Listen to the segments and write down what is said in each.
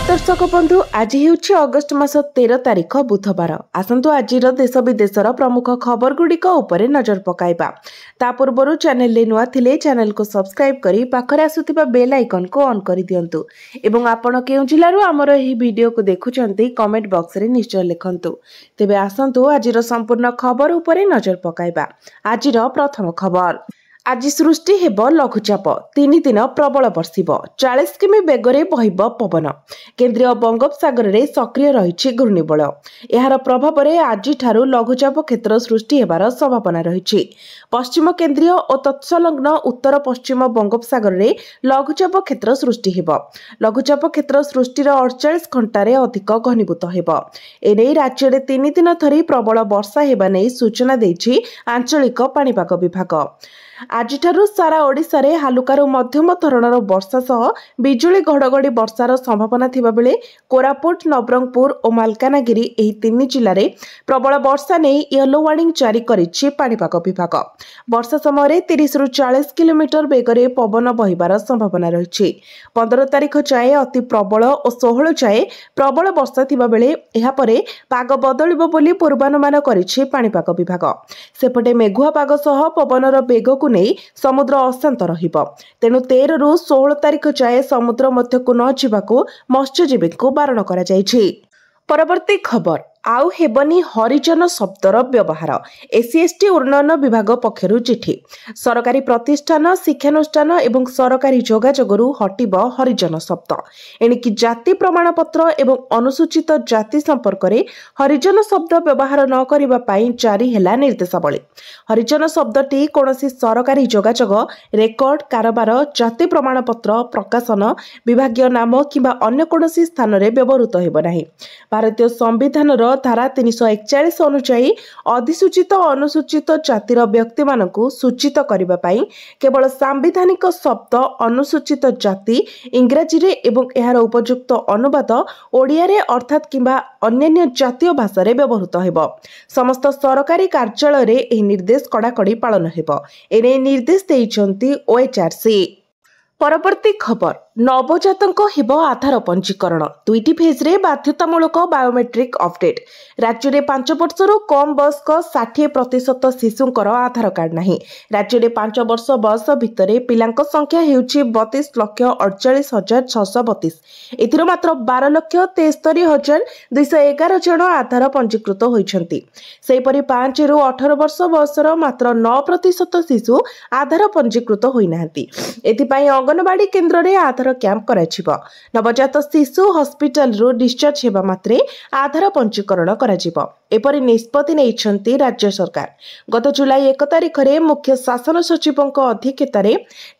दर्शक बंधु आज हेउछि अगस्ट मास 13 तारिख बुधवार। आसंतु आजिर देश विदेशर प्रमुख खबर गुड़िक उपरे नजर पकाइबा। ता पूर्वरु चैनल ले नुआ थिले चैनल को सब्सक्राइब करी पाखरे आसुथिबा बेल आइकन को ऑन करि दियंतु एवं आपण केउ जिल्लारु हमर एही वीडियो को देखुचंती कमेंट बॉक्स रे निश्चय लिखंतु। तेबे आसंतु आजिर संपूर्ण खबर उपरे नजर पकाइबा। आजिर प्रथम खबर, आज सृष्टि हेब लघुचाप, 3 दिन प्रबल बर्षिब, 40 किमी बेगरे बहिब पवन। केन्द्रीय बंगोपसागर रे सक्रिय रहिछि घूर्णिबल। एहार प्रभाव रे आज ठारू लघुचाप क्षेत्र सृष्टि हेबार संभावना रहिछि। पश्चिम केन्द्रीय और तत्संलग्न उत्तर पश्चिम बंगोपसागर रे लघुचाप क्षेत्र सृष्टि हेब। लघुचाप क्षेत्र सृष्टिर 48 घंटारे अधिक घनीभूत हेब। एने राज्य रे 3 दिन धरी प्रबल वर्षा हेबा नै सूचना दैछि आंचलिक पाणीपाग विभाग। आज सारा ओडिशा रे हालुकारु मध्यम धरणर वर्षा सह बिजुली घड़घड़ी वर्षार संभावना थिबा बेले कोरापुट, नवरंगपुर और मालकानगिरी एही 3 जिल्ला रे प्रबल वर्षा नै येलो वार्निंग जारी करिछि पाणीपाग विभाग। वर्षा समय 30 रु 40 किलोमीटर बेगरे पवन बहिबार संभावना रहिछि। 15 तारिख जाए अति प्रबल और 16 जाए प्रबल वर्षा थिबा बेले एहा परे पाग बदलिबो बोली पूर्वानुमान करिछि पाणीपाग विभाग। सेपटे मेघुआ पाग सह पवनर बेग को नहीं समुद्र अशांत रहिबो। तेणु 13 रु 16 तारिख जाए समुद्र मध्यकु न जिबाकू मत्स्यजीवी को बारण करा जायछि। परवर्ती खबर, आउ हेबनी हरिजन शब्दर व्यवहार, एससी/एसटी उन्नयन विभाग पक्षरु चिठी। सरकारी प्रतिष्ठान, शिक्षानुष्ठान एवं सरकारी जोगाजोगरु हटिब हरिजन शब्द। एणिकी जाति प्रमाणपत्र एवं अनुसूचित जाति संपर्क रे हरिजन शब्द व्यवहार न करिबा पई जारी हेला निर्देशावली। हरिजन शब्दटी कोनोसी सरकारी जोगाजोग, रेकर्ड, कारोबार, जाति प्रमाणपत्र, प्रकाशन, विभागीय नाम किंबा अन्य कोनोसी स्थान रे व्यवहृत हेबो नाही। भारतीय संविधान धारा 341 अनुसार अधिसूचित अनुसूचित जातिर व्यक्ति मानकु सूचित करिबा पई केवल सांविधानिक शब्द अनुसूचित जाति इंग्राजी रे एवं एहार उपयुक्त अनुवाद ओडिया रे अर्थात किंबा अन्य जातीय भाषा रे व्यवहृत हेबो। समस्त सरकारी कार्यालय रे एही निर्देश कड़ाकड़ी पालन हेबो। एने निर्देश देइछंती ओएचआरसी। परवर्ती खबर, नवजातक हेब आधार पंजीकरण, 2टी फेज रे बाध्यतामूलक बायोमेट्रिक अपडेट। राज्य में 5 वर्षर कम वयस्क 60% शिशुंकर आधार कार्ड नहीं। राज्य में 5 वर्ष बयस भितर पिलांक संख्या हेउछि 32,48,632। एथिरो मात्र 12,73,211 जन आधार पंजीकृत होइछंती। सेहीपरि 5 रु 18 वर्ष बयसर मात्र 9% शिशु आधार पंजीकृत होइनाहांती। एथिपाई अंगनवाड़ी केन्द्र रे आधार कैंप कराजिबो। नवजात शिशु हॉस्पिटल रु डिस्चार्ज हेबा मात्रे आधार पंजीकरण कराजिबो। एपरि निष्पत्ति नेइछंती राज्य सरकार। गत जुलाई 1 तारिख रे मुख्य शासन सचिवक अध्यक्षतार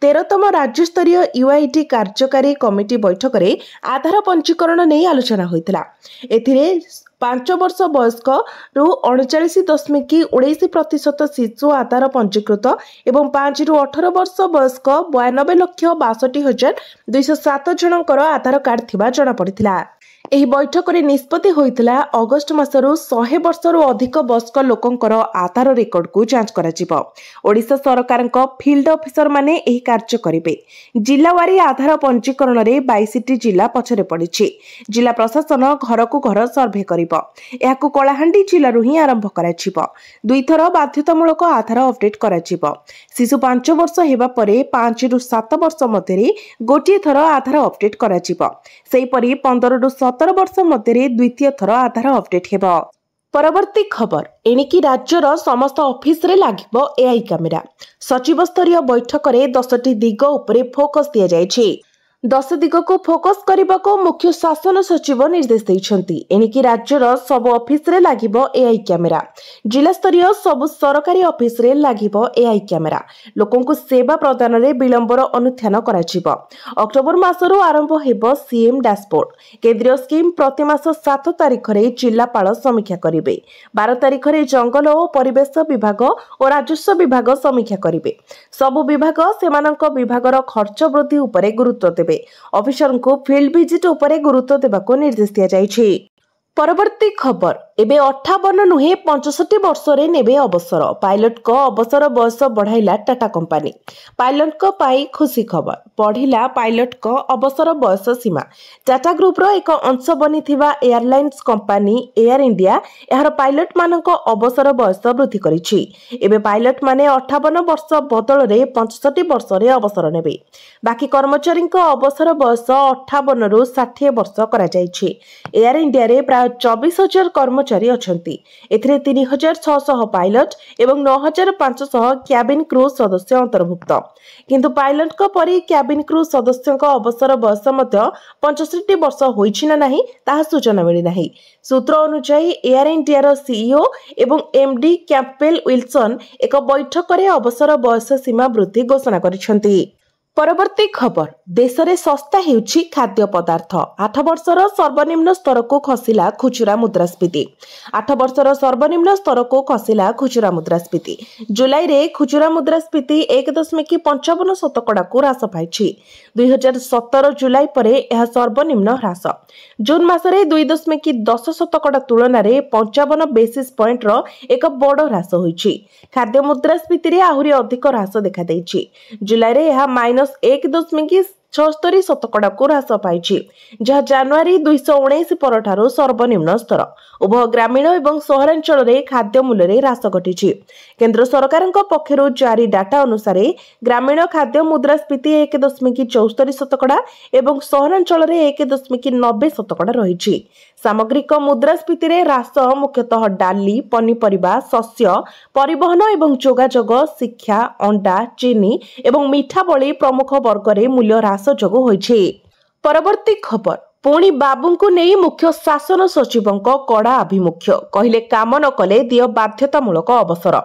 13तम राज्य स्तरीय यूआईडी कार्यकारी कमिटी बैठक रे आधार पंजीकरण नै आलोचना होइतिला। एथिरे 5 वर्ष वयस्क रु 39.19% शिशु आधार पंजीकृत एवं 5 रु 18 वर्ष वयस्क 92,62,207 जनकर आधार कार्ड थिबा जणा पड़िथिला। एही बैठक रे निष्पत्ति होइतिला अगस्त मासरु 100 वर्षरु अधिक वयस्क लोकंकर आधार रेकर्ड को जांच कराजिबो। ओडिशा सरकारक फील्ड ऑफिसर माने एही कार्य करिवे। जिल्लावारी आधार पंजीकरण रे 22टी जिल्ला पछरे पड़िछि। जिल्ला प्रशासन घर को घर सर्वे करिबो। एहाकु कलाहांडी जिल्लारु ही आरंभ कराजिबो। 2 थर बाध्यतामूलक आधार अपडेट कराजिबो। शिशु 5 वर्ष हेबा परे 5 रु 7 वर्ष मध्यरे गोटिए थर आधार अपडेट कराजिबो। सेहीपरि 15 रु 17 वर्ष मध्य द्वितीय थर आधार अपडेट हेबो। परवर्ती खबर, एणिकी राज्यर समस्त ऑफिस रे लागिबो एआई कैमेरा। सचिव स्तरीय बैठक रे 10टी दिग उपरे फोकस दिया जायछि। 10 दिग को फोकस करने को मुख्य शासन सचिव निर्देश देइछंती। एणिकी राज्यर सब ऑफिस रे लागिबो एआई कैमेरा। जिला स्तरीय सब सरकारी ऑफिस रे लागिबो एआई कैमेरा। लोकों को सेवा प्रदान रे विलंबर अनुध्यान कराजिबो। अक्टोबर मासरु आरंभ हेबो सीएम डैशबोर्ड। केंद्रीय स्कीम प्रति मास 7 तारिख रे जिल्लापाल समीक्षा करिवे। 12 तारिख रे जंगल और परिवेश विभाग और राजस्व विभाग समीक्षा करिवे। सब विभाग सेमानक विभागर खर्च वृद्धि उपरे गुरुत्व देबे। ऑफिसर को फील्ड विजिट उपरे गुरुत्व देबाको निर्देश दिया जायछि। परवर्ती खबर, एबे 58 नुहे 65 वर्ष रे नेबे अवसर। पायलट को अवसर बयस बढ़ाइला टाटा कंपनी। पायलट को पाई खुशी खबर, बढ़िला पायलट को अवसर बयस सीमा। टाटा ग्रुप रो एक अंश बनी थिबा एयरलाइंस कंपनी एयर इंडिया यार पायलट मानक अवसर बयस वृद्धि करिछि। एबे पायलट माने 58 वर्ष बदल रे 65 वर्ष रे अवसर नेबे। बाकी कर्मचारी को अवसर बयस 58 रु 60 वर्ष करा जाइछि। एयर इंडिया रे प्राय 24,000 कर्मचारी अछंती। एथिरे 3,600 पायलट एवं 9,500 क्याबिन क्रू सदस्य अंतर्भुक्त। किंतु पायलट को परि क्याबिन क्रू सदस्यों अवसर बयस मध्य 65 वर्ष होइछि ना नाही ताहा सूचना मिली नाही। सूत्र अनुसार एयर इंडिया रो सीईओ एवं एमडी कैंपबेल विल्सन एक बैठक रे अवसर बयस सीमा वृद्धि घोषणा करिसेंती। परवर्ती खबर, देश में सस्ता हेउछि खाद्य पदार्थ। 8 वर्षर सर्वनिम्न स्तर को खसिला खुचुरा मुद्रास्फीति। 8 वर्षर सर्वनिम्न स्तर को खसिला खुचुरा मुद्रास्फीति। जुलाई रे खुचुरा मुद्रास्फीति 1.55% को ह्रास पाइछि। 2017 जुलाई परे यह सर्वनिम्न ह्रास। जून मासरे 2.10% तुलन में 55 बेसिस पॉइंट रो एक बड़ ह्रास होइछि। खाद्य मुद्रास्फीति रे आहुरी अधिक ह्रास देखा देइछि। जुलाई रे यह -1.76% को ह्रास पाइछि, जहाँ जनवरी 219 परठारु सर्वनिम्न स्तर। उभय ग्रामीण एवं सहरांचल रे खाद्य मूल्य रे ह्रास घटिछि। केंद्र सरकारक पक्षरु जारी डाटा अनुसार ग्रामीण खाद्य मुद्रास्फीति 1.74% एवं सहरांचल रे 1.90% रहिछि। सामग्रिक मुद्रास्फीति रे ह्रास मुख्यतः डाली, पनीपरिबा, शस्य, परिवहन एवं जोगाजोग, शिक्षा, अंडा, चीनी एवं मीठा भली प्रमुख वर्ग रे मूल्य ह्रास जोगु होइछि। परवर्ती खबर, पुणी बाबूंकु नेई मुख्य शासन सचिवंक कड़ा आभिमुख्य। कहले काम न कले दियो बाध्यतामूलक अवसर।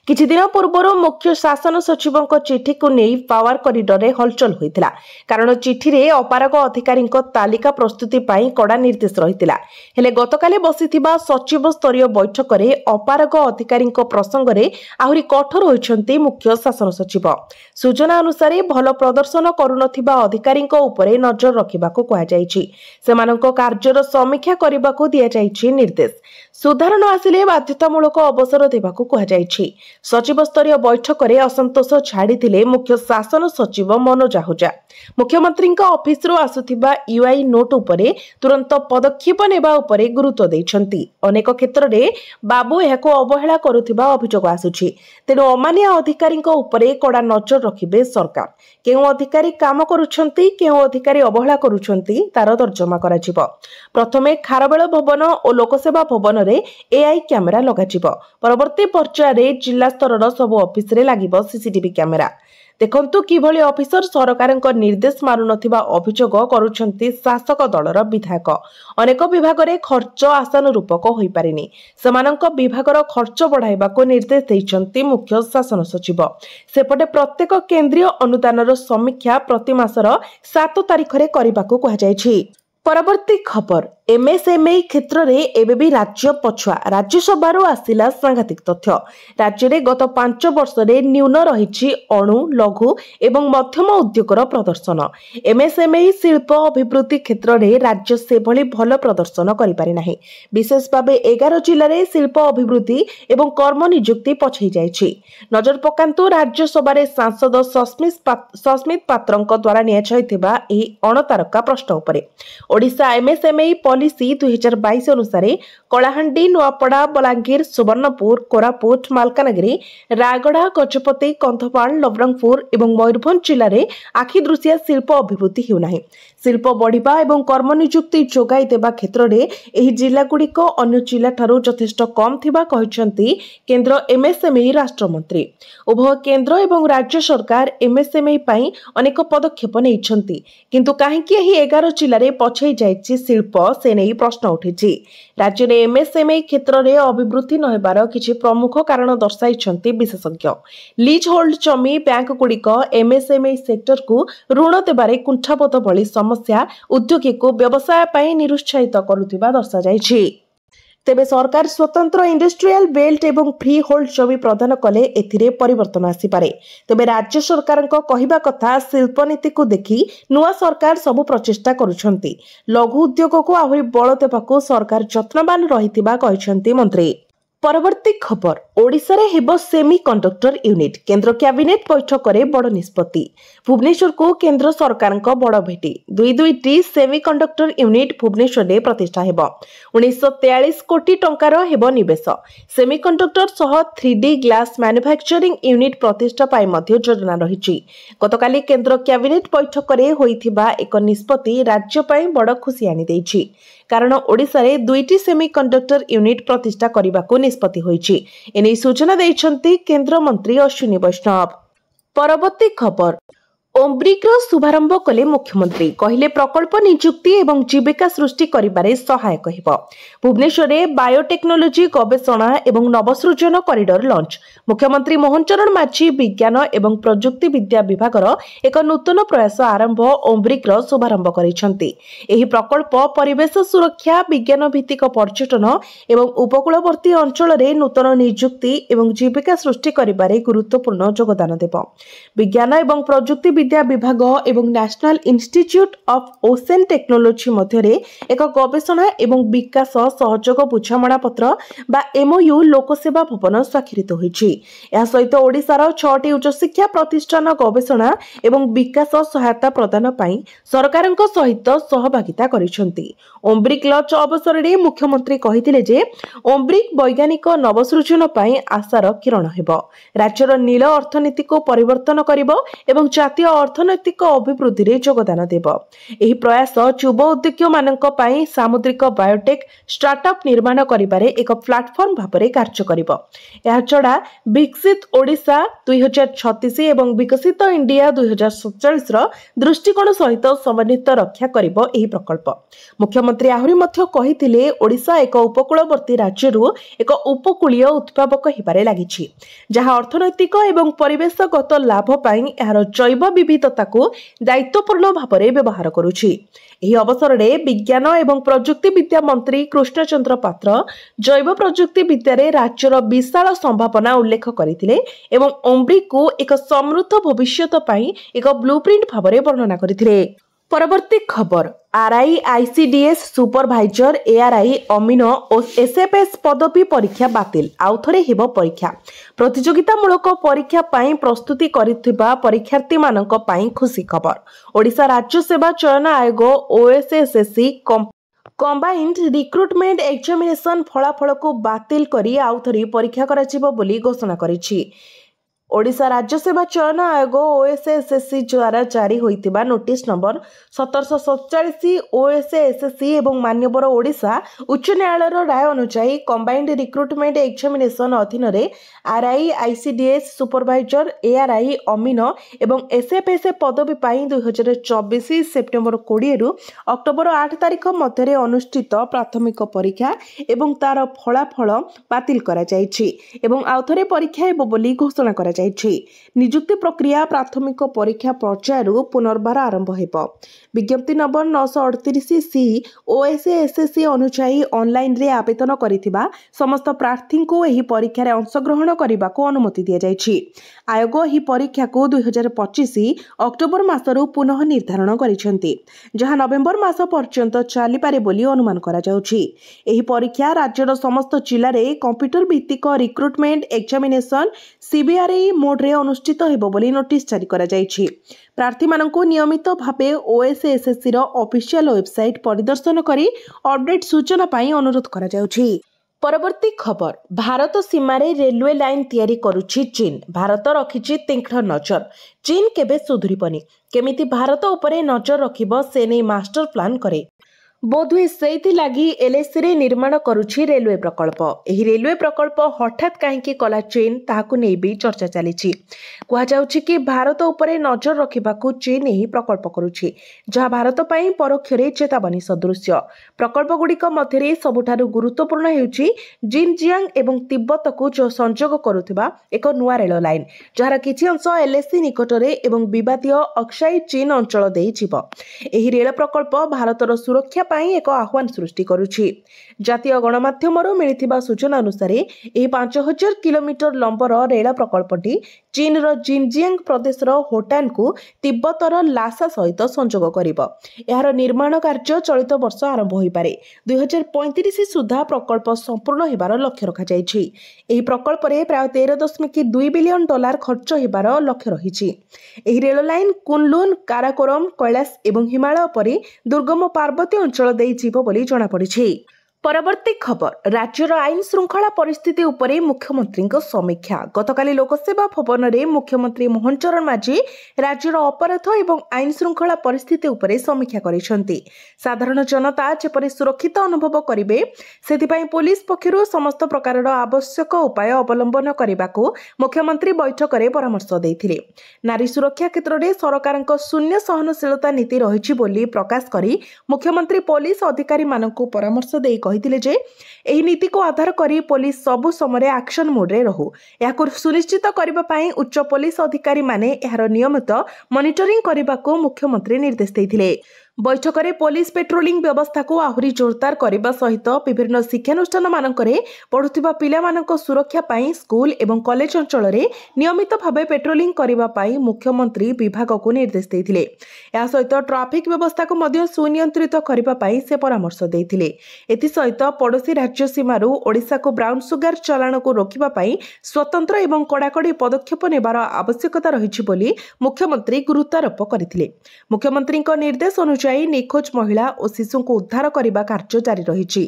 किछि दिन पूर्व मुख्य शासन सचिवंक चिठी को नेई पावर कॉरिडोर रे हलचल होइतिला। कारण चिठी रे अपारग अधिकारी तालिका प्रस्तुति पाई कड़ा निर्देश रहितिला। हेले गतकाले बसिथिबा सचिव स्तरीय बैठक रे अपारग अधिकारी प्रसंग रे आहुरी कठोर होइछन्ती मुख्य शासन सचिव। सूचना अनुसार भल प्रदर्शन करुनथिबा अधिकारी उपरे नजर रखिबाको कहा जाइछि। सेमानक कार्यर समीक्षा करबाको दिया जाइछि निर्देश। सुधार न आसिले बाध्यतामूलक अवसर देबाको कहा जाइछि। सचिव स्तरीय बैठक रे असंतोष छाड़िथिले मुख्य शासन सचिव मनोज आहूजा। मुख्यमंत्री ऑफिस रो आसुथिबा यूआई नोट उपरे तुरंत पदक्षेप नेबा उपरे गुरुत्व दैछन्ती। अनेक क्षेत्र रे बाबू एहाको अवहेला करुथिबा अभियोग आसुछि। तेणु अमानिया अधिकारी उपरे कड़ा नजर रखिबे सरकार। केउ अधिकारी काम करुछन्ती, केउ अधिकारी अवहेला करुछन्ती तार तर्जमा कराजिबो। प्रथमे खारबेल भवन और लोकसेवा भवन रे एआई कैमेरा लगाजिबो। परवर्ती पर्याय रे जिला स्तर सबु ऑफिस रे लागिबो सीसीटीवी कैमेरा। देखंतु किभली ऑफिसर सरकारक निर्देश मारुनथिबा अभियोग करुछन्ती शासक दलर विधायक। अनेक विभाग रे खर्च आशानुरूपक होई पारिनी। समानक विभागर खर्च बढ़ाइबाको निर्देश दैछन्ती मुख्य शासन सचिव। सेपटे प्रत्येक केंद्रीय अनुदानर समीक्षा प्रति मासर 7 तारिख रे करिबाको कहा जायछि। परवर्ती खबर, एमएसएमई क्षेत्र रे एबे भी राज्य पछुआ। राज्यसभा आसिला सांघातिक तथ्य। राज्य रे गत 5 वर्ष रे न्यून रहिछि अणु, लघु एवं मध्यम उद्योगर प्रदर्शन। एमएसएमई शिल्प अभिवृद्धि क्षेत्र रे राज्य से भली भल प्रदर्शन करि पारि नाही। विशेष भाबे 11 जिल्ला रे शिल्प अभिवृद्धि एवं कर्म नियुक्ति पछै जाइछि। नजर पकांतु राज्यसभा रे सांसद सस्मित पात्रंक द्वारा नियाछैथिबा एही अणतारका प्रश्न उपरे। ओडिशा एमएसएमई पॉलिसी 2022 अनुसार कलाहांडी, नुआपड़ा, बलांगीर, सुवर्णपुर, कोरापुट, मालकानगिरी, रायगड़ा, गजपति, कंधमाल, नवरंगपुर एवं मयूरभंज जिले में आखि दृश्य शिल्प अभिवृद्धि होउनाही। शिल्प बढ़िबा एवं कर्म नियुक्ति जोगाई देबा क्षेत्र में एही जिलागुड़िक अन्य जिला ठारू यथेष्ट कम थिबा कहिसंती केंद्र एमएसएमई राष्ट्रमंत्री। उभय केंद्र एवं राज्य सरकार एमएसएमई पई अनेक पदक्षेप नेइछंती, किंतु काहेकि एही 11 जिल्ला रे पछै जाइछि शिल्प से नहीं प्रश्न उठिछि। राज्य में एमएसएमई क्षेत्र में अभिवृद्धि न हेबार किछि प्रमुख कारण दर्शाइछंती विशेषज्ञ। लीज होल्ड जमी बैंक गुड़िक एमएसएमई सेक्टर को ऋण देबारे कुंठाबोध भली समस्या उद्योगी को व्यवसाय पई निरुत्साहित करुथिबा दर्शा जाइछि। तेबे सरकार स्वतंत्र इंडस्ट्रियल बेल्ट एवं फ्री होल्ड जमी प्रदान कले एथिरे परिवर्तन आसीपारे। तेबे राज्य सरकार कहवा कथा शिल्प नीति को देखि नुआ सरकार सबु प्रचेष्टा करुछंती। लघु उद्योग को आहुरी बल देबाकू सरकार जत्नवान रहिथिबा कहिसंती मंत्री। परवर्ती खबर ओडिशा रे हेबो सेमी कंडक्टर यूनिट केंद्र कैबिनेट बैठक रे बड़ निष्पत्ति। भुवनेश्वर को केंद्र सरकार को बड़ भेटी दुईटी सेमी कंडक्टर यूनिट भुवनेश्वर रे प्रतिष्ठा हेबो। 1943 कोटी टंकार हेबो निवेश। सेमी कंडक्टर सह 3D ग्लास मैन्युफैक्चरिंग यूनिट प्रतिष्ठा पाई मध्य योजना रहिछि। गतकाली केंद्र कैबिनेट बैठक रे होइथिबा एक निष्पत्ति राज्य पाई बड़ खुशी आनी दैछि। कारण ओडिशा रे दुईटी सेमी कंडक्टर यूनिट प्रतिष्ठा करबाकू निष्पत्ति होइछि। एने सूचना दैछंती केंद्र मंत्री अश्विनी वैष्णव। परवर्ती खबर ओम्ब्रिक शुभारंभ कले मुख्यमंत्री कहले प्रकल्प नियुक्ति एवं जीविका सृष्टि करिबारे सहायक हेब। भुवनेश्वर में बायोटेक्नोलोजी गवेषणा एवं नवसृजन कॉरिडोर लॉन्च। मुख्यमंत्री मोहन चरण माझी विज्ञान एवं प्रजुक्ति विद्या विभागर एक नूतन प्रयास आरंभ ओम्ब्रिक शुभारंभ करिसेंती। एही प्रकल्प परिवेश सुरक्षा विज्ञान भित्तिक पर्यटन एवं उपकूलवर्ती अंचल में नूतन नियुक्ति एवं जीविका सृष्टि करिबारे गुरुत्वपूर्ण योगदान देब। विज्ञान एवं प्रजुक्ति विद्या विभाग एवं national institute of ocean technology मध्य एक गवेषणा एवं विकास सहयोग बुझामणा पत्र बा एमओयू लोकसेवा भवन स्वाक्षरित होइछि। या सहित ओडिशार 6टी उच्च शिक्षा प्रतिष्ठान गवेषणा एवं विकास सहायता प्रदान पई सरकारक सहित सहभागिता करिसेंती। ओम्ब्रिक लॉन्च अवसर में मुख्यमंत्री कहिथिले जे ओम्ब्रिक वैज्ञानिक नवसृजन पई आशार किरण हेबो। राज्यर नील अर्थनीति को परिवर्तन करिबो एवं जातीय अर्थनैतिक अभिवृद्धि रे योगदान देब। एही प्रयास युव उद्योगी मानक पई सामुद्रिक बायोटेक स्टार्टअप निर्माण करिबारे एक प्लाटफॉर्म भाबरे कार्य करिबो। एहा छडा विकसित ओडिशा 2036 एवं विकसित इंडिया 2047 रो दृष्टिकोण सहित समन्वित रक्षा करिबो एही प्रकल्प। मुख्यमंत्री आहुरी मध्य कहिथिले ओडिशा एक उपकूलवर्ती राज्यरू एक उपकूलीय उत्पादक हिबारे लागिछि, जहा अर्थनैतिक एवं परिवेशगत लाभ पई एहार जैव विविधता को दायित्वपूर्ण भाव व्यवहार करुछि। एही अवसर में विज्ञान एवं प्रजुक्ति विद्या मंत्री कृष्णचंद्र पात्र जैव प्रजुक्ति विद्यारे राज्यर विशाल संभावना उल्लेख करथिले एवं ओम्ब्रिक को एक समृद्ध भविष्यत पई एक ब्लूप्रिंट भाव वर्णना करथिले। परवर्ती खबर RI ICDS supervisor ARY amino और एसएफएस पदवी परीक्षा बातिल आउथरे हेबो परीक्षा। प्रतियोगितामूलक परीक्षा पाई प्रस्तुति करिथिबा परीक्षार्थी मानक पाई खुशी खबर। ओडिशा राज्य सेवा चयन आयोग ओएसएसएससी कंबाइंड रिक्रुटमेंट एग्जामिनेशन फलाफल को बातिल करी आउथरे परीक्षा कराजिबो बोली घोषणा करिछि। ओडिशा राज्य सेवा चयन आयोग ओएसएसएससी द्वारा जारी होइतिबा नोटिस नंबर 1747 ओएसएसएससी एवं मान्यवर ओडिशा उच्च न्यायालय राय अनुसार कंबाइंड रिक्रुटमेंट एग्जामिनेशन अधीन रे RI ICDS supervisor ARY amino एवं एसएफएस पदवी पाई 2024 सेप्टेम्बर 20 रु अक्टोबर 8 तारिख मध्य अनुष्ठित प्राथमिक परीक्षा एवं तार फलाफल बातिल करा जायछि एवं आउथरे परीक्षा हेबो बोली घोषणा करा नियुक्ति प्रक्रिया प्राथमिक परीक्षा पर्यायर पुनर्बार आरंभ हेब। विज्ञप्ति नंबर 938 सी ओएसएसएससी अनुसार ऑनलाइन रे आवेदन करिथिबा समस्त प्रार्थी को एही परीक्षा रे अंशग्रहण करने को अनुमति दिया जायछि। आयोग एही परीक्षा को 2025 अक्टोबर मासरु पुनः निर्धारण करिसेंती, जहां नवेम्बर मास पर्यंत चली पारे बोली अनुमान करा जाउछि। एही परीक्षा राज्यर समस्त जिल्ला रे कंप्यूटर भित्तिक रिक्रुटमेंट एग्जामिनेशन सीबीआरई मोड रे अनुष्ठित हेबो बोली नोटिस जारी करा जायछि। प्रार्थी माननको नियमित भावे ओएसएसएससी रो ऑफिशियल वेबसाइट परिदर्शन करी अपडेट सूचना पाई अनुरोध करा जाउछि। परवर्ती खबर भारत सीमा रे रेलवे लाइन तैयारी करुछि चीन। भारत रखिछि तीक्ष्ण नजर। चीन केबे सुधुरिबनी, केमिति भारत उपरे नजर रखिबो से नै मास्टर प्लान करे। बोधुए सेति लागी एलएसी रे निर्माण करुछि रेलवे प्रकल्प। एही रेलवे प्रकल्प हठात काहेकि कला चीन ताहाकु नै भी चर्चा चलीछि। कुहा जाउछि कि भारत उपरे नजर रखिबाकू चीन एही प्रकल्प करुछि, जहा भारत पई परोक्षरे चेतावनी सदृश। प्रकल्प गुडिक मध्यरे सबुठारु गुरुत्वपूर्ण हेउछि जिनजियांग एवं तिब्बत को जो संजोग करुथिबा एक नुआ रेल लाइन, जहार किछि अंश एलएसी निकटरे एवं विवादीय अक्साई चीन अंचल देई जिवो। एही रेल प्रकल्प भारतर सुरक्षा ପାଇଁ ଏକ ଆହ୍ୱାନ ସୃଷ୍ଟି କରୁଛି। ଜାତୀୟ ଗଣମାଧ୍ୟମରୁ ମିଳିଥିବା ସୂଚନା ଅନୁସାରେ ଏହି 5000 କିଲୋମିଟର ଲମ୍ବର ରେଳ ପ୍ରକଳ୍ପଟି ଚୀନର ଜିନଜିଆଙ୍ଗ ପ୍ରଦେଶର ହୋଟାନକୁ ତିବ୍ବତର ଲାସା ସହିତ ସଂଯୋଗ କରିବ। ଏହାର ନିର୍ମାଣ କାର୍ଯ୍ୟ ଚଳିତ ବର୍ଷ ଆରମ୍ଭ ହୋଇପାରେ। 2035 ସୁଦ୍ଧା ପ୍ରକଳ୍ପ ସମ୍ପୂର୍ଣ୍ଣ ହେବାର ଲକ୍ଷ୍ୟ ରଖାଯାଇଛି। ଏହି ପ୍ରକଳ୍ପରେ ପ୍ରାୟ $13.2 ବିଲିୟନ ଖର୍ଚ୍ଚ ହେବାର ଲକ୍ଷ୍ୟ ରହିଛି। ଏହି ରେଳ ଲାଇନ କୁନଲୁନ, କାରାକୋରମ, କୈଳାସ ଏବଂ ହିମାଳୟ ପରି ଦୁର୍ଗମ ପାର୍ବତ୍ୟ ଅଞ୍ଚଳ ଦେଇ ଯିବ ବୋଲି ଜଣାପଡ଼ିଛି। ପରବର୍ତ୍ତୀ ଖବର, ରାଜ୍ୟର ଆଇନ ଶୃଙ୍ଖଳା ପରିସ୍ଥିତି ଉପରେ ମୁଖ୍ୟମନ୍ତ୍ରୀଙ୍କ ସମୀକ୍ଷା। ଗତକାଲି ଲୋକସେବା ଭବନରେ ମୁଖ୍ୟମନ୍ତ୍ରୀ ମୋହନ ଚରଣ ମାଝୀ ରାଜ୍ୟର ଅପରାଧ ଏବଂ ଆଇନ ଶୃଙ୍ଖଳା ପରିସ୍ଥିତି ଉପରେ ସମୀକ୍ଷା କରିଛନ୍ତି। ସାଧାରଣ ଜନତା ଯେପରି ସୁରକ୍ଷିତ ଅନୁଭବ କରିବେ ସେଥିପାଇଁ ପୋଲିସ ପକ୍ଷରୁ ସମସ୍ତ ପ୍ରକାରର ଆବଶ୍ୟକ ଉପାୟ ଅବଲମ୍ବନ କରିବାକୁ ମୁଖ୍ୟମନ୍ତ୍ରୀ ବୈଠକରେ ପରାମର୍ଶ ଦେଇଥିଲେ। ନାରୀ ସୁରକ୍ଷା କ୍ଷେତ୍ରରେ ସରକାରଙ୍କ ଶୂନ୍ୟ ସହନଶୀଳତା ନୀତି ରହିଛି ବୋଲି ପ୍ରକାଶ କରି ମୁଖ୍ୟମନ୍ତ୍ରୀ ପୋଲିସ ଅଧିକାରୀମାନଙ୍କୁ ପରାମର୍ଶ ଦେଇ କହିଥିଲେ ଯେ ଏହି ନୀତିକୁ ଆଧାର କରି ପୋଲିସ ସବୁ ସମୟରେ ଆକ୍ସନ ମୋଡରେ ରହୁ। ଏହାକୁ ସୁନିଶ୍ଚିତ କରିବା ପାଇଁ ଉଚ୍ଚ ପୋଲିସ ଅଧିକାରୀମାନେ ଏହାର ନିୟମିତ ମନିଟରିଂ କରିବାକୁ ମୁଖ୍ୟମନ୍ତ୍ରୀ ନିର୍ଦ୍ଦେଶ ଦେଇଥିଲେ। ବୈଠକରେ ପୋଲିସ ପେଟ୍ରୋଲିଂ ବ୍ୟବସ୍ଥାକୁ ଆହୁରି ଜୋରଦାର କରିବା ସହିତ ବିଭିନ୍ନ ଶିକ୍ଷାନୁଷ୍ଠାନମାନଙ୍କରେ ପଢୁଥିବା ପିଲାମାନଙ୍କ ସୁରକ୍ଷା ପାଇଁ ସ୍କୁଲ ଏବଂ କଲେଜ ଅଞ୍ଚଳରେ ନିୟମିତ ଭାବେ ପେଟ୍ରୋଲିଂ କରିବା ପାଇଁ ମୁଖ୍ୟମନ୍ତ୍ରୀ ବିଭାଗକୁ ନିର୍ଦ୍ଦେଶ ଦେଇଥିଲେ। ଏହା ସହିତ ଟ୍ରାଫିକ ବ୍ୟବସ୍ଥାକୁ ମଧ୍ୟ ସୁନିୟନ୍ତ୍ରିତ କରିବା ପାଇଁ ସେ ପରାମର୍ଶ ଦେଇଥିଲେ। ଏଥିସହିତ ପଡୋଶୀ ରାଜ୍ୟ ସୀମାରୁ ଓଡ଼ିଶାକୁ ବ୍ରାଉନ ସୁଗାର ଚାଲାଣକୁ ରୋକିବା ପାଇଁ ସ୍ୱତନ୍ତ୍ର ଏବଂ କଡ଼ାକଡ଼ି ପଦକ୍ଷେପ ନେବାର ଆବଶ୍ୟକତା ରହିଛି ବୋଲି ମୁଖ୍ୟମନ୍ତ୍ରୀ ଗୁରୁତ୍ୱାରୋପ କରିଥିଲେ। ମୁଖ୍ୟମନ୍ତ୍ରୀଙ୍କ ନିର୍ଦ୍ଦେଶ ଅନୁଯାୟୀ ନିଖୋଜ ମହିଳା ଓ ଶିଶୁଙ୍କୁ ଉଦ୍ଧାର କରିବା କାର୍ଯ୍ୟ ଜାରି ରହିଛି।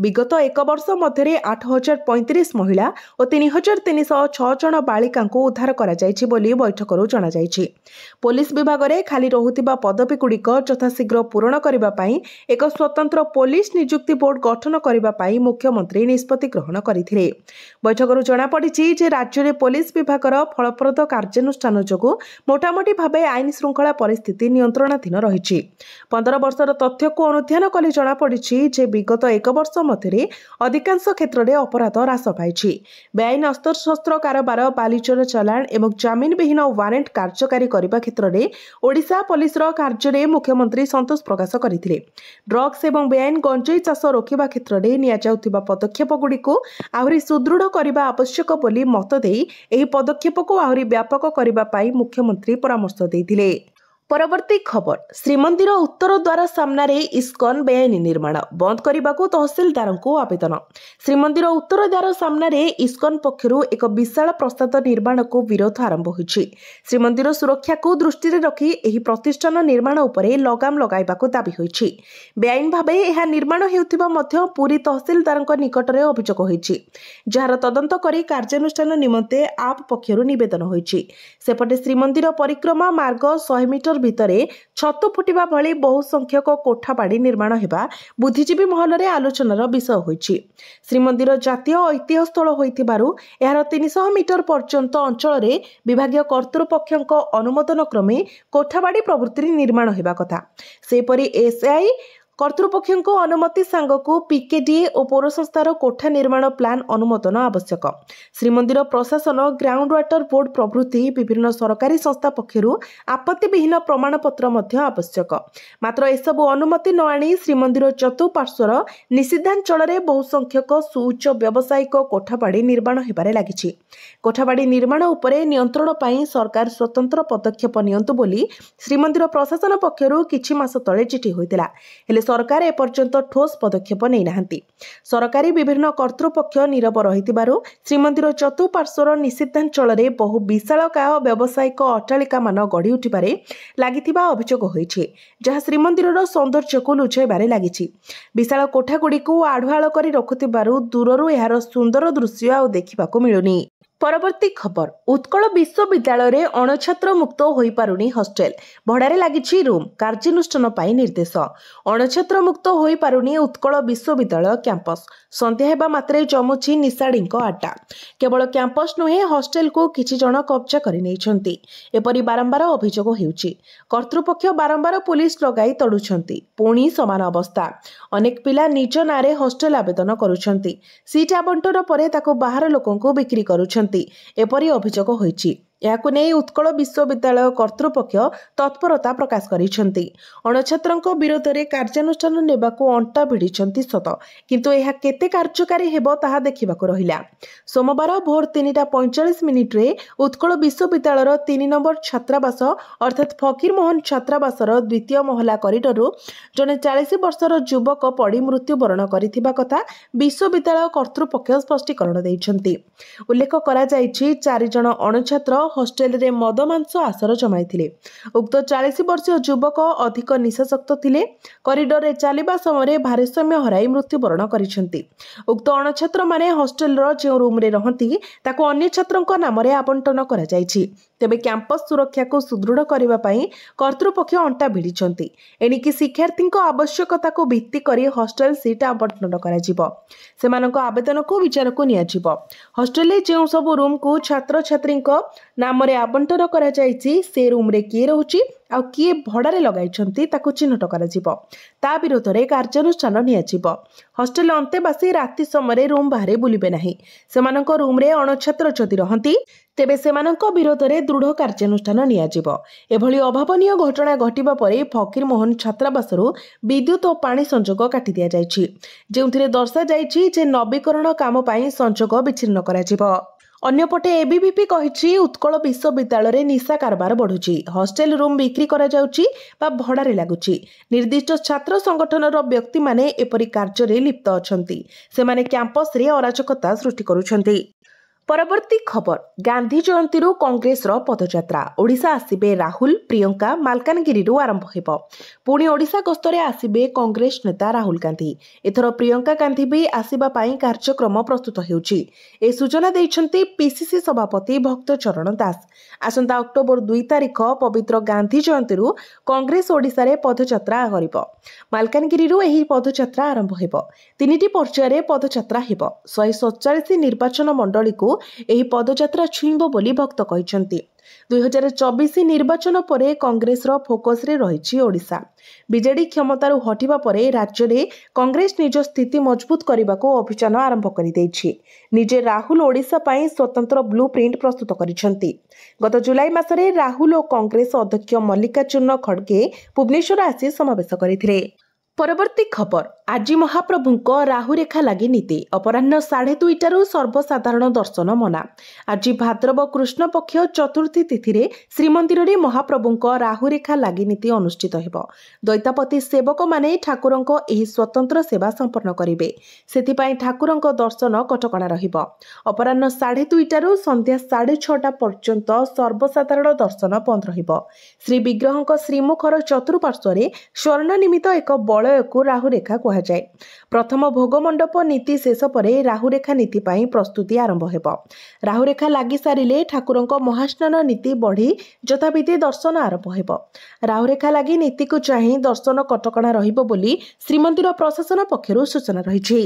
ବିଗତ ଏକ ବର୍ଷ ମଧ୍ୟରେ 8035 ମହିଳା ଓ 3306 ଜଣ ବାଳିକାଙ୍କୁ ଉଦ୍ଧାର କରାଯାଇଛି ବୋଲି ବୈଠକରୁ ଜଣାଯାଇଛି। ପୋଲିସ ବିଭାଗରେ ଖାଲି ରହୁଥିବା ପଦବୀଗୁଡ଼ିକ ଯଥାଶୀଘ୍ର ପୂରଣ କରିବା ପାଇଁ ଏକ ସ୍ୱତନ୍ତ୍ର ପୋଲିସ ନିଯୁକ୍ତି ବୋର୍ଡ ଗଠନ କରିବା ପାଇଁ ମୁଖ୍ୟମନ୍ତ୍ରୀ ନିଷ୍ପତ୍ତି ଗ୍ରହଣ କରିଥିଲେ। ବୈଠକରୁ ଜଣାପଡ଼ିଛି ଯେ ରାଜ୍ୟରେ ପୋଲିସ ବିଭାଗର ଫଳପ୍ରଦ କାର୍ଯ୍ୟାନୁଷ୍ଠାନ ଯୋଗୁଁ ମୋଟାମୋଟି ଭାବେ ଆଇନ ଶୃଙ୍ଖଳା ପରିସ୍ଥିତି ନିୟନ୍ତ୍ରଣାଧୀନ ରହିଛି। 15 ବର୍ଷର ତଥ୍ୟକୁ ଅନୁଧ୍ୟାନ କଲେ ଜଣାପଡ଼ିଛି ଯେ ବିଗତ ଏକ ବର୍ଷ ମଧ୍ୟରେ ଅଧିକାଂଶ କ୍ଷେତ୍ରରେ ଅପରାଧ ହ୍ରାସ ପାଇଛି। ବେଆଇନ ଅସ୍ତ୍ରଶସ୍ତ୍ର କାରବାର, ବାଲିଚୋର ଚାଲାଣ ଏବଂ ଜାମିନବିହୀନ ୱାରେଣ୍ଟ କାର୍ଯ୍ୟକାରୀ କରିବା କ୍ଷେତ୍ରରେ ଓଡ଼ିଶା ପୋଲିସର କାର୍ଯ୍ୟରେ ମୁଖ୍ୟମନ୍ତ୍ରୀ ସନ୍ତୋଷ ପ୍ରକାଶ କରିଥିଲେ। ଡ୍ରଗ୍ସ ଏବଂ ବେଆଇନ ଗଞ୍ଜେଇ ଚାଷ ରୋକିବା କ୍ଷେତ୍ରରେ ନିଆଯାଉଥିବା ପଦକ୍ଷେପଗୁଡ଼ିକୁ ଆହୁରି ସୁଦୃଢ଼ କରିବା ଆବଶ୍ୟକ ବୋଲି ମତ ଦେଇ ଏହି ପଦକ୍ଷେପକୁ ଆହୁରି ବ୍ୟାପକ କରିବା ପାଇଁ ମୁଖ୍ୟମନ୍ତ୍ରୀ ପରାମର୍ଶ ଦେଇଥିଲେ। ପରବର୍ତ୍ତୀ ଖବର, ଶ୍ରୀମନ୍ଦିର ଉତ୍ତର ଦ୍ୱାର ସାମ୍ନାରେ ଇସ୍କନ ବେଆଇନ ନିର୍ମାଣ ବନ୍ଦ କରିବାକୁ ତହସିଲଦାରଙ୍କୁ ଆବେଦନ। ଶ୍ରୀମନ୍ଦିର ଉତ୍ତର ଦ୍ୱାର ସାମ୍ନାରେ ଇସ୍କନ ପକ୍ଷରୁ ଏକ ବିଶାଳ ପ୍ରସାଦ ନିର୍ମାଣକୁ ବିରୋଧ ଆରମ୍ଭ ହୋଇଛି। ଶ୍ରୀମନ୍ଦିର ସୁରକ୍ଷାକୁ ଦୃଷ୍ଟିରେ ରଖି ଏହି ପ୍ରତିଷ୍ଠାନ ନିର୍ମାଣ ଉପରେ ଲଗାମ ଲଗାଇବାକୁ ଦାବି ହୋଇଛି। ବେଆଇନ ଭାବେ ଏହା ନିର୍ମାଣ ହେଉଥିବା ମଧ୍ୟ ପୁରୀ ତହସିଲଦାରଙ୍କ ନିକଟରେ ଅଭିଯୋଗ ହୋଇଛି, ଯାହାର ତଦନ୍ତ କରି କାର୍ଯ୍ୟାନୁଷ୍ଠାନ ନିମନ୍ତେ ଆପ୍ ପକ୍ଷରୁ ନିବେଦନ ହୋଇଛି। ସେପଟେ ଶ୍ରୀମନ୍ଦିର ପରିକ୍ରମା ମାର୍ଗ 100 ମିଟର ଭିତରେ ଛତୁ ଫୁଟିବା ଭଳି ବହୁ ସଂଖ୍ୟକ କୋଠାବାଡ଼ି ନିର୍ମାଣ ହେବା ବୁଦ୍ଧିଜୀବୀ ମହଲରେ ଆଲୋଚନାର ବିଷୟ ହୋଇଛି। ଶ୍ରୀମନ୍ଦିର ଜାତୀୟ ଐତିହ୍ୟ ସ୍ଥଳ ହୋଇଥିବାରୁ ଏହାର 300 ମିଟର ପର୍ଯ୍ୟନ୍ତ ଅଞ୍ଚଳରେ ବିଭାଗୀୟ କର୍ତ୍ତୃପକ୍ଷଙ୍କ ଅନୁମୋଦନ କ୍ରମେ କୋଠାବାଡ଼ି ପ୍ରଭୃତି ନିର୍ମାଣ ହେବା କଥା। ସେହିପରି ଏସ୍ଆଇ କର୍ତ୍ତୃପକ୍ଷଙ୍କ ଅନୁମତି ସାଙ୍ଗକୁ ପିକେଡିଏ ଓ ପୌର ସଂସ୍ଥାର କୋଠା ନିର୍ମାଣ ପ୍ଲାନ ଅନୁମୋଦନ ଆବଶ୍ୟକ। ଶ୍ରୀମନ୍ଦିର ପ୍ରଶାସନ, ଗ୍ରାଉଣ୍ଡ ୱାଟର ବୋର୍ଡ ପ୍ରଭୃତି ବିଭିନ୍ନ ସରକାରୀ ସଂସ୍ଥା ପକ୍ଷରୁ ଆପତ୍ତିବିହୀନ ପ୍ରମାଣପତ୍ର ମଧ୍ୟ ଆବଶ୍ୟକ। ମାତ୍ର ଏସବୁ ଅନୁମତି ନ ଆଣି ଶ୍ରୀମନ୍ଦିର ଚତୁଃପାର୍ଶ୍ୱର ନିଷିଦ୍ଧାଞ୍ଚଳରେ ବହୁ ସଂଖ୍ୟକ ସୁଉଚ୍ଚ ବ୍ୟବସାୟିକ କୋଠାବାଡ଼ି ନିର୍ମାଣ ହେବାରେ ଲାଗିଛି। କୋଠାବାଡ଼ି ନିର୍ମାଣ ଉପରେ ନିୟନ୍ତ୍ରଣ ପାଇଁ ସରକାର ସ୍ୱତନ୍ତ୍ର ପଦକ୍ଷେପ ନିଅନ୍ତୁ ବୋଲି ଶ୍ରୀମନ୍ଦିର ପ୍ରଶାସନ ପକ୍ଷରୁ କିଛି ମାସ ତଳେ ଚିଠି ହୋଇଥିଲା। ହେଲେ ସରକାର ଏପର୍ଯ୍ୟନ୍ତ ଠୋସ୍ ପଦକ୍ଷେପ ନେଇନାହାନ୍ତି। ସରକାରୀ ବିଭିନ୍ନ କର୍ତ୍ତୃପକ୍ଷ ନୀରବ ରହିଥିବାରୁ ଶ୍ରୀମନ୍ଦିର ଚତୁଃପାର୍ଶ୍ୱର ନିଷିଦ୍ଧାଞ୍ଚଳରେ ବହୁ ବିଶାଳକାୟ ବ୍ୟବସାୟିକ ଅଟ୍ଟାଳିକାମାନ ଗଢ଼ି ଉଠିବାରେ ଲାଗିଥିବା ଅଭିଯୋଗ ହୋଇଛି, ଯାହା ଶ୍ରୀମନ୍ଦିରର ସୌନ୍ଦର୍ଯ୍ୟକୁ ଲୁଚାଇବାରେ ଲାଗିଛି। ବିଶାଳ କୋଠାଗୁଡ଼ିକୁ ଆଢୁଆଳ କରି ରଖୁଥିବାରୁ ଦୂରରୁ ଏହାର ସୁନ୍ଦର ଦୃଶ୍ୟ ଆଉ ଦେଖିବାକୁ ମିଳୁନି। ପରବର୍ତ୍ତୀ ଖବର, ଉତ୍କଳ ବିଶ୍ୱବିଦ୍ୟାଳୟରେ ଅଣଛାତ୍ର ମୁକ୍ତ ହୋଇପାରୁନି ହଷ୍ଟେଲ, ଭଡ଼ାରେ ଲାଗିଛି ରୁମ୍, କାର୍ଯ୍ୟାନୁଷ୍ଠାନ ପାଇଁ ନିର୍ଦ୍ଦେଶ। ଅଣଛାତ୍ର ମୁକ୍ତ ହୋଇପାରୁନି ଉତ୍କଳ ବିଶ୍ୱବିଦ୍ୟାଳୟ କ୍ୟାମ୍ପସ। ସନ୍ଧ୍ୟା ହେବା ମାତ୍ରେ ଜମୁଛି ନିଶାଡିଙ୍କ ଆଡ୍ଡା। କେବଳ କ୍ୟାମ୍ପସ ନୁହେଁ, ହଷ୍ଟେଲକୁ କିଛି ଜଣ କବ୍ଜା କରି ନେଇଛନ୍ତି। ଏପରି ବାରମ୍ବାର ଅଭିଯୋଗ ହେଉଛି। କର୍ତ୍ତୃପକ୍ଷ ବାରମ୍ବାର ପୁଲିସ ଲଗାଇ ତଡୁଛନ୍ତି। ପୁଣି ସମାନ ଅବସ୍ଥା। ଅନେକ ପିଲା ନିଜ ନାଁରେ ହଷ୍ଟେଲ ଆବେଦନ କରୁଛନ୍ତି। ସିଟ୍ ଆବଣ୍ଟନ ପରେ ତାକୁ ବାହାର ଲୋକଙ୍କୁ ବିକ୍ରି କରୁଛନ୍ତି। ଏପରି ଅଭିଯୋଗ ହୋଇଛି। ଏହାକୁ ନେଇ ଉତ୍କଳ ବିଶ୍ୱବିଦ୍ୟାଳୟ କର୍ତ୍ତୃପକ୍ଷ ତତ୍ପରତା ପ୍ରକାଶ କରିଛନ୍ତି। ଅଣଛାତ୍ରଙ୍କ ବିରୋଧରେ କାର୍ଯ୍ୟାନୁଷ୍ଠାନ ନେବାକୁ ଅଣ୍ଟା ଭିଡ଼ିଛନ୍ତି ସତ, କିନ୍ତୁ ଏହା କେତେ କାର୍ଯ୍ୟକାରୀ ହେବ ତାହା ଦେଖିବାକୁ ରହିଲା। ସୋମବାର ଭୋର 3:45 ଉତ୍କଳ ବିଶ୍ୱବିଦ୍ୟାଳୟର 3 ନମ୍ବର ଛାତ୍ରାବାସ ଅର୍ଥାତ୍ ଫକୀରମୋହନ ଛାତ୍ରାବାସର ଦ୍ୱିତୀୟ ମହଲା କରିଡରରୁ ଜଣେ 40 ବର୍ଷର ଯୁବକ ପଡ଼ି ମୃତ୍ୟୁବରଣ କରିଥିବା କଥା ବିଶ୍ୱବିଦ୍ୟାଳୟ କର୍ତ୍ତୃପକ୍ଷ ସ୍ପଷ୍ଟୀକରଣ ଦେଇଛନ୍ତି। ଉଲ୍ଲେଖ କରାଯାଇଛି, 4 ଜଣ ଅଣଛାତ୍ର ହଷ୍ଟେଲରେ ମଦ ମାଂସ ଆସର ଜମାଇଥିଲେ। ଉକ୍ତ 40 ବର୍ଷୀୟ ଯୁବକ ଅଧିକ ନିଶାସକ୍ତ ଥିଲେ। କରିଡରରେ ଚାଲିବା ସମୟରେ ଭାରସାମ୍ୟ ହରାଇ ମୃତ୍ୟୁବରଣ କରିଛନ୍ତି। ଉକ୍ତ ଅଣଛାତ୍ରମାନେ ହଷ୍ଟେଲର ଯେଉଁ ରୁମ୍ରେ ରହନ୍ତି ତାକୁ ଅନ୍ୟ ଛାତ୍ରଙ୍କ ନାମରେ ଆବଣ୍ଟନ କରାଯାଇଛି। ତେବେ କ୍ୟାମ୍ପସ ସୁରକ୍ଷାକୁ ସୁଦୃଢ଼ କରିବା ପାଇଁ କର୍ତ୍ତୃପକ୍ଷ ଅଣ୍ଟା ଭିଡ଼ିଛନ୍ତି। ଏଣିକି ଶିକ୍ଷାର୍ଥୀଙ୍କ ଆବଶ୍ୟକତାକୁ ଭିତ୍ତି କରି ହଷ୍ଟେଲ ସିଟ୍ ଆବଣ୍ଟନ କରାଯିବ। ସେମାନଙ୍କ ଆବେଦନକୁ ବିଚାରକୁ ନିଆଯିବ। ହଷ୍ଟେଲରେ ଯେଉଁ ସବୁ ରୁମ୍କୁ ଛାତ୍ରଛାତ୍ରୀଙ୍କ ନାମରେ ଆବଣ୍ଟନ କରାଯାଇଛି ସେ ରୁମ୍ରେ କିଏ ରହୁଛି ଆଉ କିଏ ଭଡ଼ାରେ ଲଗାଇଛନ୍ତି ତାକୁ ଚିହ୍ନଟ କରାଯିବ। ତା ବିରୋଧରେ କାର୍ଯ୍ୟାନୁଷ୍ଠାନ ନିଆଯିବ। ହଷ୍ଟେଲ ଅନ୍ତେବାସୀ ରାତି ସମୟରେ ରୁମ୍ ବାହାରେ ବୁଲିବେ ନାହିଁ। ସେମାନଙ୍କ ରୁମ୍ରେ ଅଣଛାତ୍ର ଯଦି ରହନ୍ତି ତେବେ ସେମାନଙ୍କ ବିରୋଧରେ ଦୃଢ଼ କାର୍ଯ୍ୟାନୁଷ୍ଠାନ ନିଆଯିବ। ଏଭଳି ଅଭାବନୀୟ ଘଟଣା ଘଟିବା ପରେ ଫକୀରମୋହନ ଛାତ୍ରାବାସରୁ ବିଦ୍ୟୁତ୍ ଓ ପାଣି ସଂଯୋଗ କାଟି ଦିଆଯାଇଛି, ଯେଉଁଥିରେ ଦର୍ଶାଯାଇଛି ଯେ ନବୀକରଣ କାମ ପାଇଁ ସଂଯୋଗ ବିଚ୍ଛିନ୍ନ କରାଯିବ। ଅନ୍ୟପଟେ ଏବିଭିପି କହିଛି, ଉତ୍କଳ ବିଶ୍ୱବିଦ୍ୟାଳୟରେ ନିଶା କାରବାର ବଢ଼ୁଛି। ହଷ୍ଟେଲ ରୁମ୍ ବିକ୍ରି କରାଯାଉଛି ବା ଭଡ଼ାରେ ଲାଗୁଛି। ନିର୍ଦ୍ଦିଷ୍ଟ ଛାତ୍ର ସଂଗଠନର ବ୍ୟକ୍ତିମାନେ ଏପରି କାର୍ଯ୍ୟରେ ଲିପ୍ତ ଅଛନ୍ତି। ସେମାନେ କ୍ୟାମ୍ପସରେ ଅରାଜକତା ସୃଷ୍ଟି କରୁଛନ୍ତି। ପରବର୍ତ୍ତୀ ଖବର, ଗାନ୍ଧୀ ଜୟନ୍ତୀରୁ କଂଗ୍ରେସର ପଦଯାତ୍ରା। ଓଡ଼ିଶା ଆସିବେ ରାହୁଲ, ପ୍ରିୟଙ୍କା। ମାଲକାନଗିରିରୁ ଆରମ୍ଭ ହେବ। ପୁଣି ଓଡ଼ିଶା ଗସ୍ତରେ ଆସିବେ କଂଗ୍ରେସ ନେତା ରାହୁଲ ଗାନ୍ଧୀ। ଏଥର ପ୍ରିୟଙ୍କା ଗାନ୍ଧୀ ବି ଆସିବା ପାଇଁ କାର୍ଯ୍ୟକ୍ରମ ପ୍ରସ୍ତୁତ ହେଉଛି। ଏ ସୂଚନା ଦେଇଛନ୍ତି ପିସିସି ସଭାପତି ଭକ୍ତଚରଣ ଦାସ। ଆସନ୍ତା ଅକ୍ଟୋବର 2 ତାରିଖ ପବିତ୍ର ଗାନ୍ଧୀ ଜୟନ୍ତୀରୁ କଂଗ୍ରେସ ଓଡ଼ିଶାରେ ପଦଯାତ୍ରା କରିବ। ମାଲକାନଗିରିରୁ ଏହି ପଦଯାତ୍ରା ଆରମ୍ଭ ହେବ। 3ଟି ପର୍ଯ୍ୟାୟରେ ପଦଯାତ୍ରା ହେବ। 147 ନିର୍ବାଚନ ମଣ୍ଡଳୀକୁ ଏହି ପଦଯାତ୍ରା ଛୁଇଁବ ବୋଲି ଭକ୍ତ କହିଛନ୍ତି। 2024 ନିର୍ବାଚନ ପରେ କଂଗ୍ରେସର ଫୋକସରେ ରହିଛି ଓଡ଼ିଶା। ବିଜେଡି କ୍ଷମତାରୁ ହଟିବା ପରେ ରାଜ୍ୟରେ କଂଗ୍ରେସ ନିଜ ସ୍ଥିତି ମଜବୁତ କରିବାକୁ ଅଭିଯାନ ଆରମ୍ଭ କରିଦେଇଛି। ନିଜେ ରାହୁଲ ଓଡ଼ିଶା ପାଇଁ ସ୍ୱତନ୍ତ୍ର ବ୍ଲୁ ପ୍ରିଣ୍ଟ ପ୍ରସ୍ତୁତ କରିଛନ୍ତି। ଗତ ଜୁଲାଇ ମାସରେ ରାହୁଲ ଓ କଂଗ୍ରେସ ଅଧ୍ୟକ୍ଷ ମଲ୍ଲିକାର୍ଜୁନ ଖଡଗେ ଭୁବନେଶ୍ୱର ଆସି ସମାବେଶ କରିଥିଲେ। ପରବର୍ତ୍ତୀ ଖବର, ଆଜି ମହାପ୍ରଭୁଙ୍କ ରାହୁରେଖା ଲାଗି ନୀତି। ଅପରାହ୍ନ 2:30ଟାରୁ ସର୍ବସାଧାରଣ ଦର୍ଶନ ମନା। ଆଜି ଭାଦ୍ରବ କୃଷ୍ଣ ପକ୍ଷ ଚତୁର୍ଥୀ ତିଥିରେ ଶ୍ରୀମନ୍ଦିରରେ ମହାପ୍ରଭୁଙ୍କ ରାହୁରେଖା ଲାଗି ନୀତି ଅନୁଷ୍ଠିତ ହେବ। ଦୈତାପତି ସେବକମାନେ ଠାକୁରଙ୍କ ଏହି ସ୍ୱତନ୍ତ୍ର ସେବା ସମ୍ପନ୍ନ କରିବେ। ସେଥିପାଇଁ ଠାକୁରଙ୍କ ଦର୍ଶନ କଟକଣା ରହିବ। ଅପରାହ୍ନ 2:30ଟାରୁ ସନ୍ଧ୍ୟା 6:30 ପର୍ଯ୍ୟନ୍ତ ସର୍ବସାଧାରଣ ଦର୍ଶନ ବନ୍ଦ ରହିବ। ଶ୍ରୀବିଗ୍ରହଙ୍କ ଶ୍ରୀମୁଖର ଚତୁଃପାର୍ଶ୍ୱରେ ସ୍ୱର୍ଣ୍ଣ ନିର୍ମିତ ଏକ ବଳୟକୁ ରାହୁରେଖା କୁହାଯାଏ। ପ୍ରଥମ ଭୋଗ ମଣ୍ଡପ ନୀତି ଶେଷ ପରେ ରାହୁରେଖା ନୀତି ପାଇଁ ପ୍ରସ୍ତୁତି ଆରମ୍ଭ ହେବ। ରାହୁରେଖା ଲାଗି ସାରିଲେ ଠାକୁରଙ୍କ ମହାସ୍ନାନ ନୀତି ବଢ଼ି ଯଥାବିଧି ଦର୍ଶନ ଆରମ୍ଭ ହେବ। ରାହୁରେଖା ଲାଗି ନୀତିକୁ ଚାହିଁ ଦର୍ଶନ କଟକଣା ରହିବ ବୋଲି ଶ୍ରୀମନ୍ଦିର ପ୍ରଶାସନ ପକ୍ଷରୁ ସୂଚନା ରହିଛି।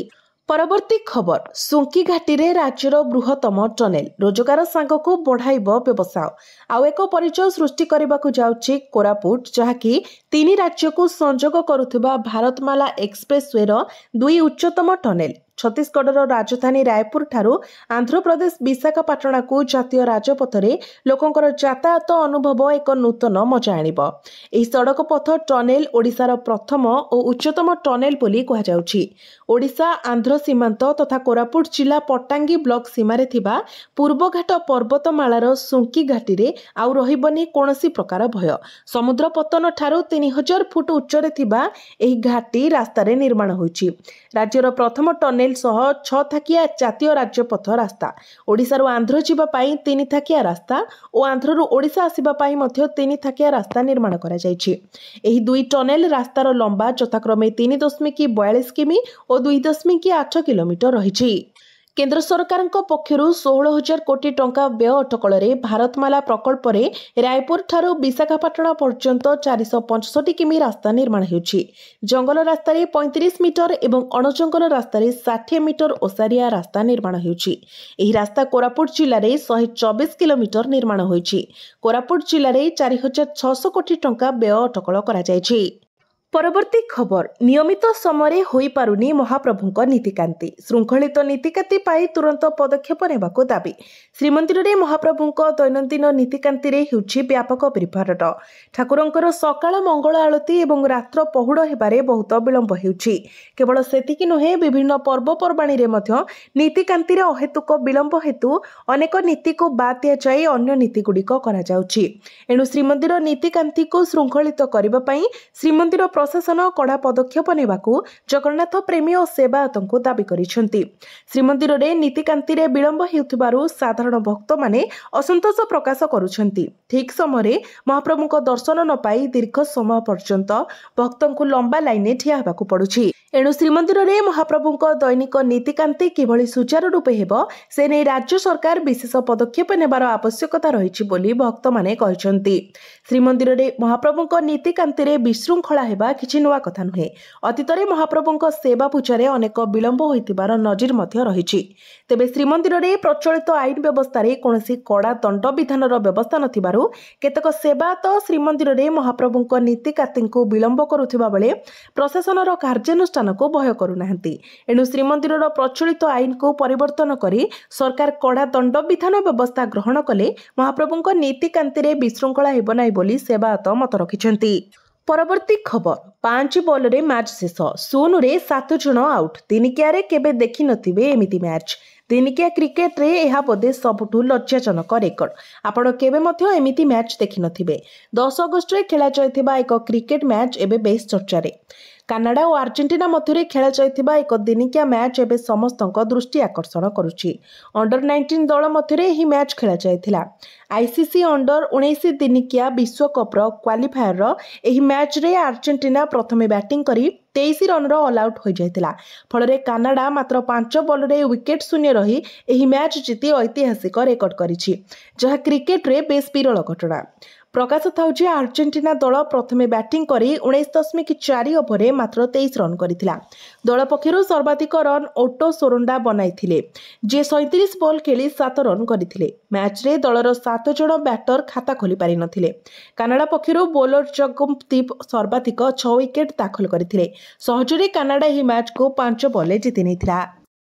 ପରବର୍ତ୍ତୀ ଖବର, ସୁଙ୍କି ଘାଟିରେ ରାଜ୍ୟର ବୃହତ୍ତମ ଟନେଲ। ରୋଜଗାର ସାଙ୍ଗକୁ ବଢ଼ାଇବ ବ୍ୟବସାୟ। ଆଉ ଏକ ପରିଚୟ ସୃଷ୍ଟି କରିବାକୁ ଯାଉଛି କୋରାପୁଟ, ଯାହାକି 3 ରାଜ୍ୟକୁ ସଂଯୋଗ କରୁଥିବା ଭାରତମାଲା ଏକ୍ସପ୍ରେସୱେର 2 ଉଚ୍ଚତମ ଟନେଲ। ଛତିଶଗଡ଼ର ରାଜଧାନୀ ରାୟପୁର ଠାରୁ ଆନ୍ଧ୍ରପ୍ରଦେଶ ବିଶାଖାପାଟଣାକୁ ଜାତୀୟ ରାଜପଥରେ ଲୋକଙ୍କର ଯାତାୟାତ ଅନୁଭବ ଏକ ନୂତନ ମଜା ଆଣିବ। ଏହି ସଡ଼କ ପଥ ଟନେଲ ଓଡ଼ିଶାର ପ୍ରଥମ ଓ ଉଚ୍ଚତମ ଟନେଲ ବୋଲି କୁହାଯାଉଛି। ଓଡ଼ିଶା ଆନ୍ଧ୍ର ସୀମାନ୍ତ ତଥା କୋରାପୁଟ ଜିଲ୍ଲା ପଟାଙ୍ଗୀ ବ୍ଲକ ସୀମାରେ ଥିବା ପୂର୍ବଘାଟ ପର୍ବତମାଳାର ସୁଙ୍କି ଘାଟିରେ ଆଉ ରହିବନି କୌଣସି ପ୍ରକାର ଭୟ। ସମୁଦ୍ର ପତନ ଠାରୁ 3000 ଫୁଟ ଉଚ୍ଚରେ ଥିବା ଏହି ଘାଟି ରାସ୍ତାରେ ନିର୍ମାଣ ହୋଇଛି। ରାଜ୍ୟର ପ୍ରଥମ ଟନେଲ ସହ 6 ଥାକିଆ ଜାତୀୟ ରାଜପଥ ରାସ୍ତା। ଓଡ଼ିଶାରୁ ଆନ୍ଧ୍ର ଯିବା ପାଇଁ 3 ଥାକିଆ ରାସ୍ତା ଓ ଆନ୍ଧ୍ରରୁ ଓଡ଼ିଶା ଆସିବା ପାଇଁ ମଧ୍ୟ 3 ଥାକିଆ ରାସ୍ତା ନିର୍ମାଣ କରାଯାଇଛି। ଏହି 2 ଟନେଲ ରାସ୍ତାର ଲମ୍ବା ଯଥାକ୍ରମେ 3.42 କିମି ଓ 2.8 କିଲୋମିଟର ରହିଛି। କେନ୍ଦ୍ର ସରକାରଙ୍କ ପକ୍ଷରୁ 16,000 କୋଟି ଟଙ୍କା ବ୍ୟୟ ଅଟକଳରେ ଭାରତମାଲା ପ୍ରକଳ୍ପରେ ରାୟପୁର ଠାରୁ ବିଶାଖାପାଟଣା ପର୍ଯ୍ୟନ୍ତ 465 କିମି ରାସ୍ତା ନିର୍ମାଣ ହେଉଛି। ଜଙ୍ଗଲ ରାସ୍ତାରେ 35 ମିଟର ଏବଂ ଅଣଜଙ୍ଗଲ ରାସ୍ତାରେ 60 ମିଟର ଓସାରିଆ ରାସ୍ତା ନିର୍ମାଣ ହେଉଛି। ଏହି ରାସ୍ତା କୋରାପୁଟ ଜିଲ୍ଲାରେ 124 କିଲୋମିଟର ନିର୍ମାଣ ହୋଇଛି। କୋରାପୁଟ ଜିଲ୍ଲାରେ 4,600 କୋଟି ଟଙ୍କା ବ୍ୟୟ ଅଟକଳ କରାଯାଇଛି। परवर्ती खबर नियमित समय होई पारुनी महाप्रभुଙ୍କ नीतिकांति श्रृंखलित नीतिकांति पाई तुरंत पदक्षेप नेबाकू दाबी श्रीमंदिर में महाप्रभुଙ୍କ दैनंदिन नीतिकांति रे हेउछि व्यापक बिरफारट ठाकुरंकर सकाळ मंगल आळती एवं रात्र पहुड़ हेबारे बहुत विलंब हेउछि केवल सेतिकी नुहे विभिन्न पर्वपर्वाणी रे मध्य नीतिकांति रे अहेतुक विलंब हेतु अनेक नीति को बाद दिया जाय अन्य नीति गुडिक करा जाउछि एणु श्रीमंदिर नीतिकांति को श्रृंखलित करबा पई श्रीमंदिर प्रशासन कड़ा पदक्षेप नेबाकू जगन्नाथ प्रेमी और सेवायतों दाबी करिसेंति श्रीमंदिर रे नीतिकांति रे विलंब हेउथिबारु साधारण भक्त माने असंतोष प्रकाश करुछंती ठीक समय महाप्रभुଙ୍କ दर्शन न पाई दीर्घ समय पर्यंत भक्तों को लंबा लाइन ठिया हेबाकू पड़ुछि एणु श्रीमंदिर रे महाप्रभुଙ୍କ दैनिक नीतिकांति किभଳି सुचारू रूपे हेबो से नै राज्य सरकार विशेष पदक्षेप नेबार आवश्यकता रहिछि बोली भक्त माने कहिसेंति श्रीमंदिर रे महाप्रभुଙ୍କ नीतिकांति रे विशृंखला हेबा किछि नुआ कथा नुहे अतीत रे महाप्रभुଙ୍କ सेवा पूजारे अनेक विलंब होइतिबार नजिर मध्य रहिछि तेबे श्रीमंदिर रे प्रचलित आईन व्यवस्था रे कोनोसी कड़ा दंड विधानर व्यवस्था नथिबारु केतक सेवायत श्रीमंदिर रे महाप्रभुଙ୍କ नीतिकांति को विलंब करुथिबा बेले प्रशासनर कार्यानुष्ठान को भय करुनाहांती एणु श्रीमंदिर प्रचलित आईन को परिवर्तन करी सरकार कड़ा दंड विधान व्यवस्था ग्रहण कले महाप्रभुଙ୍କ नीतिकांति रे विशृंखला हेबो नाही बोली सेवायत मत रखिछंती। परवर्ती खबर 5 बॉल रे मैच शेष सोनू रे 7 जन आउट दिनिकिया रे केबे देखि नथिबे एमिति मैच दिनिकिया क्रिकेट रे एहा बोधे सबुठु लज्जाजनक रेकर्ड आपण केबे मध्य एमिति मैच देखि नथिबे 10 अगस्त रे खेला जायथिबा एक क्रिकेट मैच एबे बेस चर्चा रे कानाडा और अर्जेंटीना मध्य खेला जायथिबा एक दिनिकिया मैच एबे समस्तक दृष्टि आकर्षण करुछि अंडर 19 दल मध्य ही मैच खेला जायथिला आईसीसी अंडर 19 दिनिकिया विश्वकप रो क्वालिफायर रो एही मैच रे अर्जेंटीना प्रथमे बैटिंग करी 23 रन ऑल आउट हो जायतिला फल कानाडा मात्र 5 बॉल रे विकेट शून्य रही एही मैच जीति ऐतिहासिक रेकर्ड करिछि जहा क्रिकेट रे बेस विरल घटना प्रकाश थाउछि अर्जेंटीना दल प्रथमे बैटिंग करी 19.4 ओवर मात्र 23 रन करिथिला दल पक्षरु सर्वाधिक रन ओटो सोरोंडा बनाइथिले जे 37 बॉल खेली 7 रन करिथिले मैच रे दलर 7 जण बैटर खाता खोली पारि नथिले कानाडा पक्षरु बॉलर जगमदीप सर्वाधिक 6 विकेट दाखल करिथिले सहजरे कानाडा ही मैच को 5 बॉल जीति नेथिला।